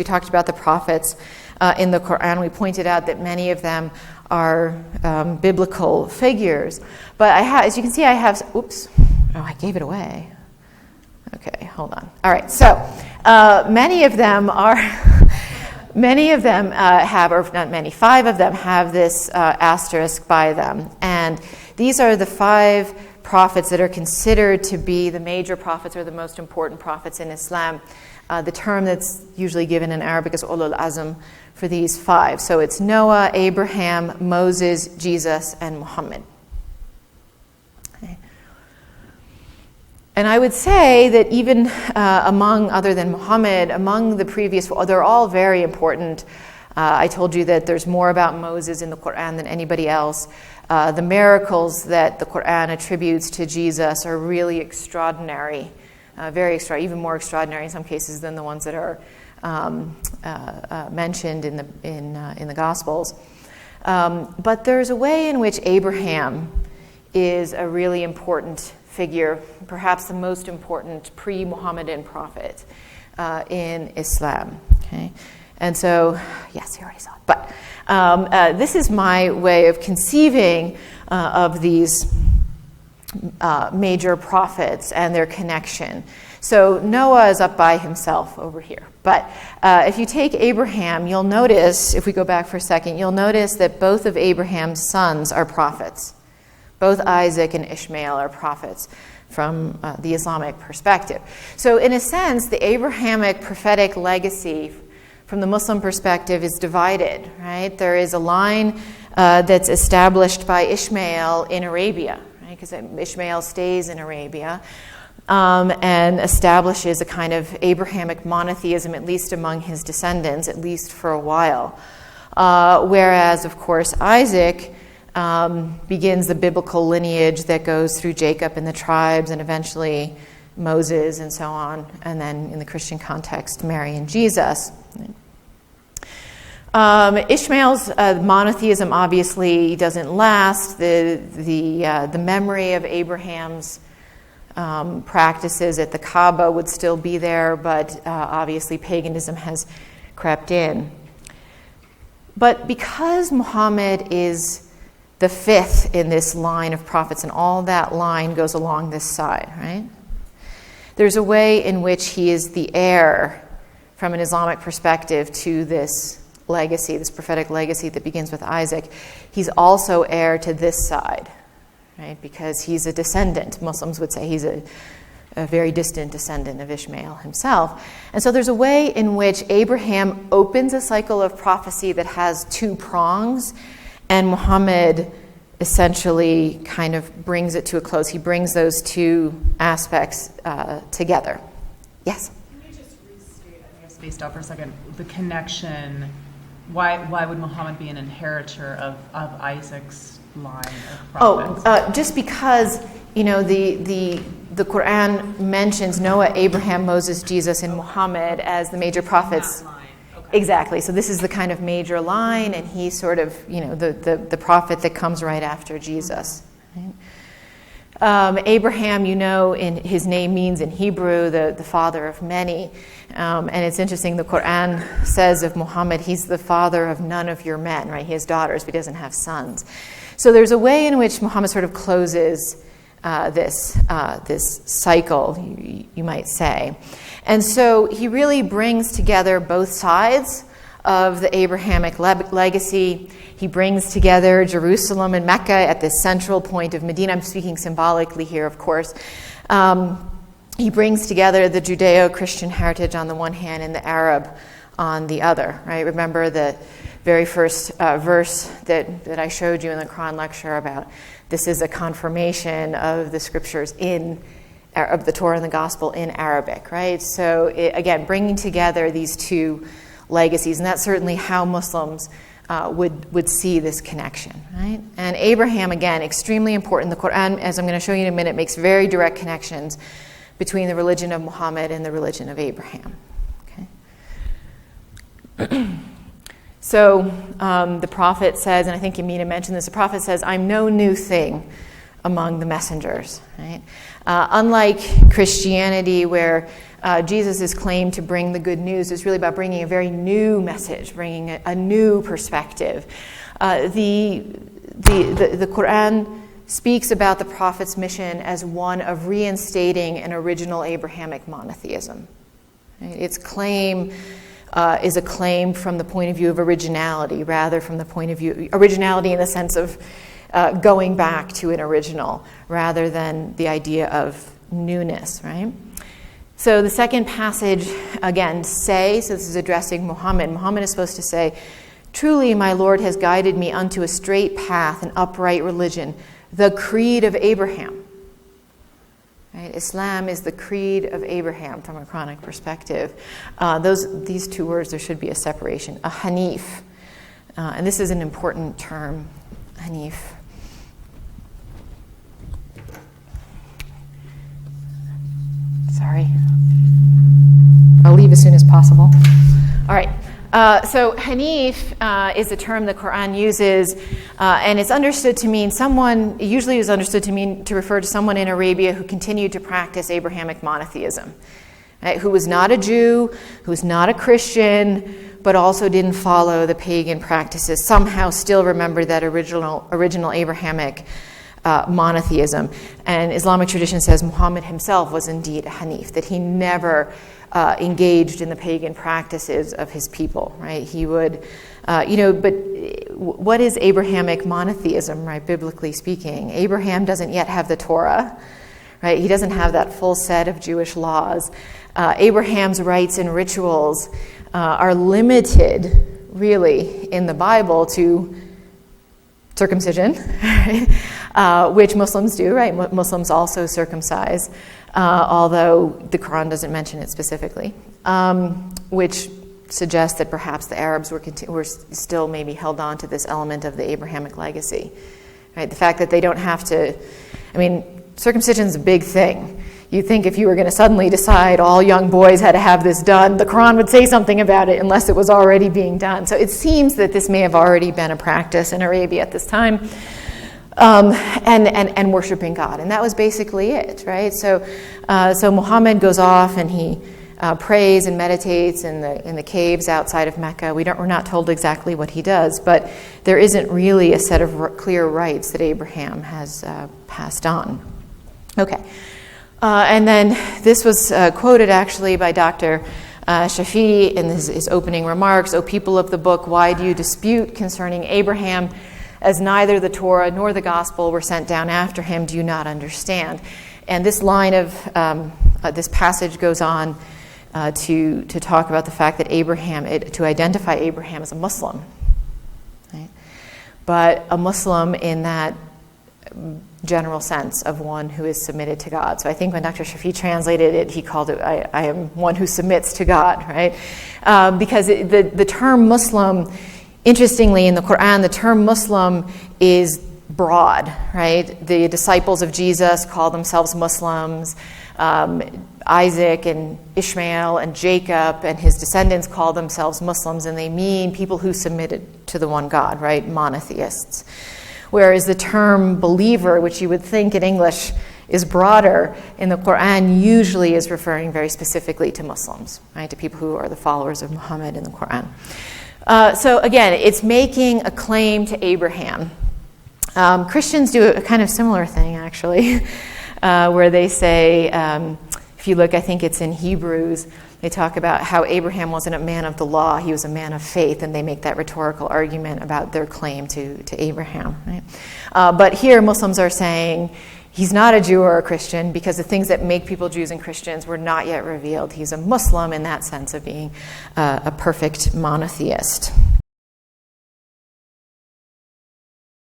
we talked about the prophets in the Quran. We pointed out that many of them are biblical figures. But as you can see, I have, I gave it away. Okay, hold on. All right, so many of them have, or not many, 5 of them have this asterisk by them. And these are the 5 prophets that are considered to be the major prophets or the most important prophets in Islam. The term that's usually given in Arabic is ulul azm for these 5. So it's Noah, Abraham, Moses, Jesus, and Muhammad. Okay. And I would say that even other than Muhammad, among the previous, they're all very important. I told you that there's more about Moses in the Quran than anybody else. The miracles that the Quran attributes to Jesus are really extraordinary, very extraordinary, even more extraordinary in some cases than the ones that are mentioned in the Gospels. But there's a way in which Abraham is a really important figure, perhaps the most important pre-Muhammadan prophet in Islam. Okay, and so yes, you already saw it. But this is my way of conceiving of these major prophets and their connection. So Noah is up by himself over here. But if you take Abraham, you'll notice, if we go back for a second, you'll notice that both of Abraham's sons are prophets. Both Isaac and Ishmael are prophets from the Islamic perspective. So in a sense, the Abrahamic prophetic legacy from the Muslim perspective is divided, right? There is a line that's established by Ishmael in Arabia, right? Because Ishmael stays in Arabia. And establishes a kind of Abrahamic monotheism, at least among his descendants, at least for a while. Whereas, of course, Isaac begins the biblical lineage that goes through Jacob and the tribes and eventually Moses and so on, and then in the Christian context, Mary and Jesus. Ishmael's monotheism obviously doesn't last. The memory of Abraham's practices at the Kaaba would still be there, but obviously paganism has crept in. But because Muhammad is the 5th in this line of prophets, and all that line goes along this side, right? There's a way in which he is the heir, from an Islamic perspective, to this legacy, this prophetic legacy that begins with Isaac. He's also heir to this side, right? Because he's a descendant. Muslims would say he's a very distant descendant of Ishmael himself. And so there's a way in which Abraham opens a cycle of prophecy that has 2 prongs, and Muhammad essentially kind of brings it to a close. He brings those 2 aspects together. Yes? Can you just restate, I think I spaced out for a second, the connection? Why would Muhammad be an inheritor of Isaac's line of prophets? Just because, the Quran mentions Noah, Abraham, Moses, Jesus, and Muhammad as the major prophets. Okay. Exactly. So this is the kind of major line, and he's sort of, the prophet that comes right after Jesus. Right? Abraham, in his name means in Hebrew the father of many. And it's interesting, the Quran says of Muhammad, he's the father of none of your men, right? He has daughters, but he doesn't have sons. So there's a way in which Muhammad sort of closes this cycle, you might say. And so he really brings together both sides of the Abrahamic legacy. He brings together Jerusalem and Mecca at this central point of Medina. I'm speaking symbolically here, of course. He brings together the Judeo-Christian heritage on the one hand and the Arab on the other, right? Remember the very first verse that I showed you in the Quran lecture about this is a confirmation of the scriptures of the Torah and the Gospel in Arabic, right? So again, bringing together these 2 legacies, and that's certainly how Muslims would see this connection, right? And Abraham, again, extremely important. The Quran, as I'm going to show you in a minute, makes very direct connections between the religion of Muhammad and the religion of Abraham. Okay. So the prophet says, and I think Yamina mentioned this, the prophet says, I'm no new thing among the messengers. Right? Unlike Christianity, where Jesus' claim to bring the good news is really about bringing a very new message, bringing a new perspective. The Quran speaks about the prophet's mission as one of reinstating an original Abrahamic monotheism. Right? Its claim is a claim from the point of view of originality, rather from the point of view originality in the sense of going back to an original, rather than the idea of newness, right? So the second passage, again, so this is addressing Muhammad. Muhammad is supposed to say, "Truly my Lord has guided me unto a straight path, an upright religion, the creed of Abraham." Right? Islam is the creed of Abraham from a Quranic perspective. These two words, there should be a separation. A Hanif, and this is an important term, Hanif. Sorry. I'll leave as soon as possible. All right. So Hanif is a term the Quran uses, and it's understood to mean someone, usually is understood to mean to refer to someone in Arabia who continued to practice Abrahamic monotheism, right? Who was not a Jew, who was not a Christian, but also didn't follow the pagan practices, somehow still remembered that original Abrahamic monotheism. And Islamic tradition says Muhammad himself was indeed a Hanif, that he never engaged in the pagan practices of his people, right? He would, but what is Abrahamic monotheism, right, biblically speaking? Abraham doesn't yet have the Torah, right? He doesn't have that full set of Jewish laws. Abraham's rites and rituals are limited, really, in the Bible to circumcision, right? Which Muslims do, right? Muslims also circumcise, although the Quran doesn't mention it specifically, which suggests that perhaps the Arabs were still maybe held on to this element of the Abrahamic legacy, right? The fact that they don't have to, circumcision is a big thing. You'd think if you were going to suddenly decide all young boys had to have this done, the Quran would say something about it unless it was already being done. So it seems that this may have already been a practice in Arabia at this time, and worshiping God. And that was basically it, right? So Muhammad goes off and he prays and meditates in the caves outside of Mecca. We're not told exactly what he does, but there isn't really a set of clear rites that Abraham has passed on. Okay. And then this was quoted actually by Dr. Shafi'i in his opening remarks. "O people of the book, why do you dispute concerning Abraham? As neither the Torah nor the gospel were sent down after him, do you not understand?" And this line of this passage goes on to talk about the fact that to identify Abraham as a Muslim, right? But a Muslim in that general sense of one who is submitted to God. So I think when Dr. Shafi translated it, he called it, I am one who submits to God, right? Because the term Muslim, interestingly, in the Quran, the term Muslim is broad, right? The disciples of Jesus call themselves Muslims. Isaac and Ishmael and Jacob and his descendants call themselves Muslims, and they mean people who submitted to the one God, right? Monotheists. Whereas the term believer, which you would think in English is broader, in the Quran usually is referring very specifically to Muslims, right? To people who are the followers of Muhammad in the Quran. So again, it's making a claim to Abraham. Christians do a kind of similar thing, actually, where they say, if you look, I think it's in Hebrews, they talk about how Abraham wasn't a man of the law, he was a man of faith, and they make that rhetorical argument about their claim to Abraham. Right? But here Muslims are saying he's not a Jew or a Christian because the things that make people Jews and Christians were not yet revealed. He's a Muslim in that sense of being a perfect monotheist.